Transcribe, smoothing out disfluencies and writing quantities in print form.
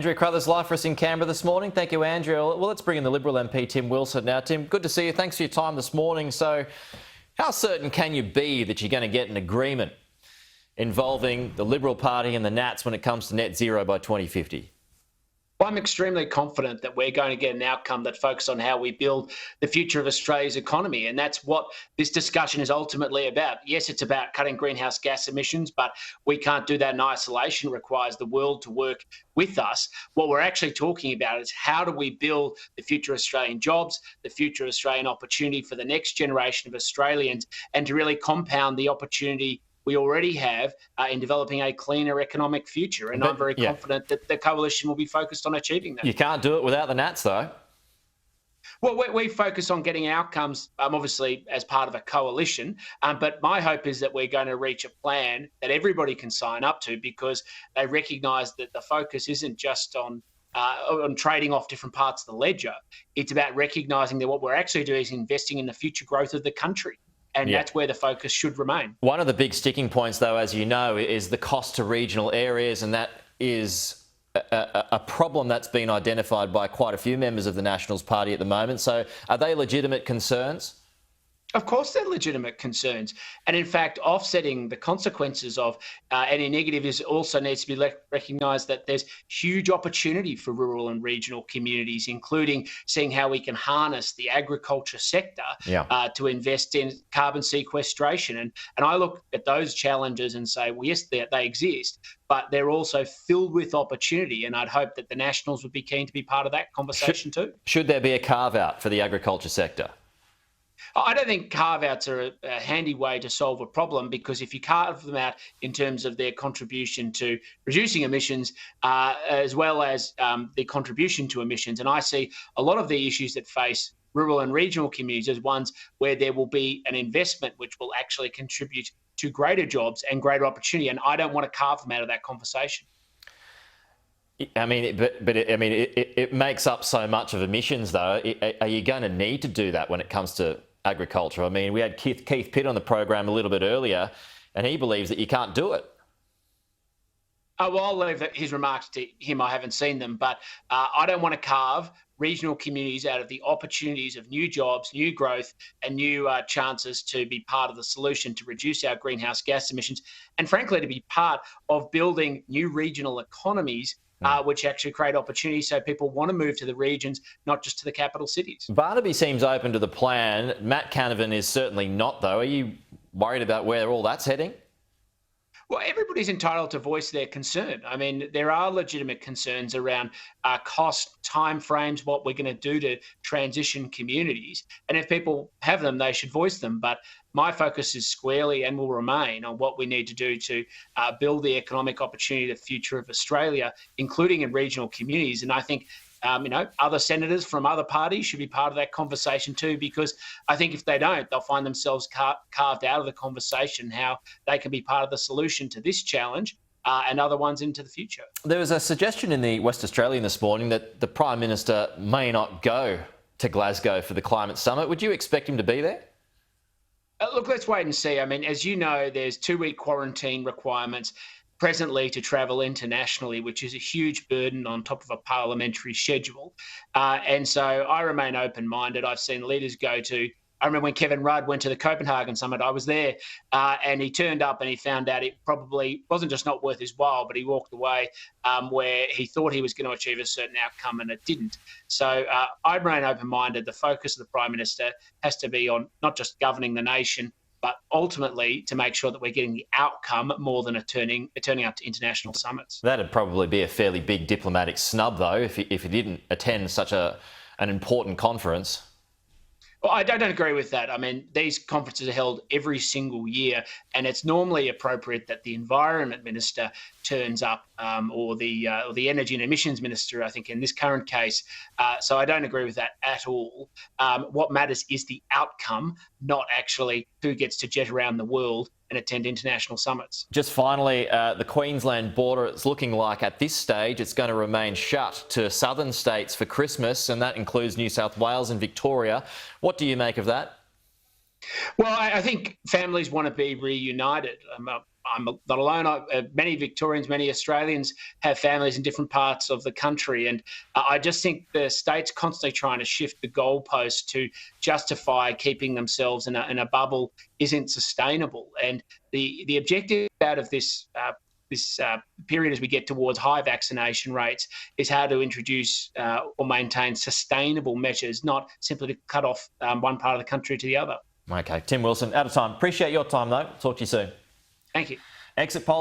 Andrea Crothers live for us in Canberra this morning. Thank you, Andrea. Well, let's bring in the Liberal MP, Tim Wilson now. Tim, good to see you. Thanks for your time this morning. So how certain can you be that you're going to get an agreement involving the Liberal Party and the Nats when it comes to net zero by 2050? Well, I'm extremely confident that we're going to get an outcome that focuses on how we build the future of Australia's economy. And that's what this discussion is ultimately about. Yes, it's about cutting greenhouse gas emissions, but we can't do that in isolation. It requires the world to work with us. What we're actually talking about is how do we build the future Australian jobs, the future Australian opportunity for the next generation of Australians, and to really compound the opportunity we already have in developing a cleaner economic future. And I'm very confident that the coalition will be focused on achieving that. You can't do it without the Nats, though. Well, we focus on getting outcomes, obviously, as part of a coalition. But my hope is that we're going to reach a plan that everybody can sign up to, because they recognise that the focus isn't just on trading off different parts of the ledger. It's about recognising that what we're actually doing is investing in the future growth of the country. And that's where the focus should remain. One of the big sticking points, though, as you know, is the cost to regional areas, and that is a problem that's been identified by quite a few members of the Nationals Party at the moment. So are they legitimate concerns? Of course, they're legitimate concerns. And in fact, offsetting the consequences of any negative is also needs to be recognised that there's huge opportunity for rural and regional communities, including seeing how we can harness the agriculture sector to invest in carbon sequestration. And I look at those challenges and say, well, yes, they exist, but they're also filled with opportunity. And I'd hope that the Nationals would be keen to be part of that conversation too. Should there be a carve-out for the agriculture sector? I don't think carve-outs are a handy way to solve a problem, because if you carve them out in terms of their contribution to reducing emissions, as well as the contribution to emissions, and I see a lot of the issues that face rural and regional communities as ones where there will be an investment which will actually contribute to greater jobs and greater opportunity, and I don't want to carve them out of that conversation. I mean, it makes up so much of emissions, though. Are you going to need to do that when it comes to agriculture? I mean, we had Keith Pitt on the program a little bit earlier, and he believes that you can't do it. Well, I'll leave his remarks to him. I haven't seen them, but I don't want to carve regional communities out of the opportunities of new jobs, new growth, and new chances to be part of the solution to reduce our greenhouse gas emissions, and frankly, to be part of building new regional economies which actually create opportunities so people want to move to the regions, not just to the capital cities. Barnaby seems open to the plan. Matt Canavan is certainly not, though. Are you worried about where all that's heading? Well, everybody's entitled to voice their concern. I mean, there are legitimate concerns around cost, timeframes, what we're going to do to transition communities. And if people have them, they should voice them. But my focus is squarely and will remain on what we need to do to build the economic opportunity, the future of Australia, including in regional communities. And I think other senators from other parties should be part of that conversation too, because I think if they don't, they'll find themselves carved out of the conversation, how they can be part of the solution to this challenge and other ones into the future. There was a suggestion in the West Australian this morning that the Prime Minister may not go to Glasgow for the climate summit. Would you expect him to be there? Look, let's wait and see. I mean, as you know, there's 2-week quarantine requirements presently to travel internationally, which is a huge burden on top of a parliamentary schedule. And so I remain open-minded. I've seen leaders go to, I remember when Kevin Rudd went to the Copenhagen summit, I was there, and he turned up and he found out it probably wasn't just not worth his while, but he walked away where he thought he was going to achieve a certain outcome and it didn't. So I remain open-minded. The focus of the Prime Minister has to be on not just governing the nation, but ultimately to make sure that we're getting the outcome more than turning up to international summits. That'd probably be a fairly big diplomatic snub, though, if he didn't attend such an important conference. Well, I don't agree with that. I mean, these conferences are held every single year, and it's normally appropriate that the Environment Minister turns up, or the Energy and Emissions Minister, I think, in this current case. So I don't agree with that at all. What matters is the outcome, not actually who gets to jet around the world and attend international summits. Just finally, the Queensland border, it's looking like at this stage it's going to remain shut to southern states for Christmas, and that includes New South Wales and Victoria. What do you make of that? Well, I think families want to be reunited. I'm not alone. Many Victorians, many Australians have families in different parts of the country. And I just think the state's constantly trying to shift the goalpost to justify keeping themselves in a bubble isn't sustainable. And the objective out of this period as we get towards high vaccination rates is how to introduce or maintain sustainable measures, not simply to cut off one part of the country to the other. Okay, Tim Wilson, out of time. Appreciate your time though. Talk to you soon. Thank you. Exit poll.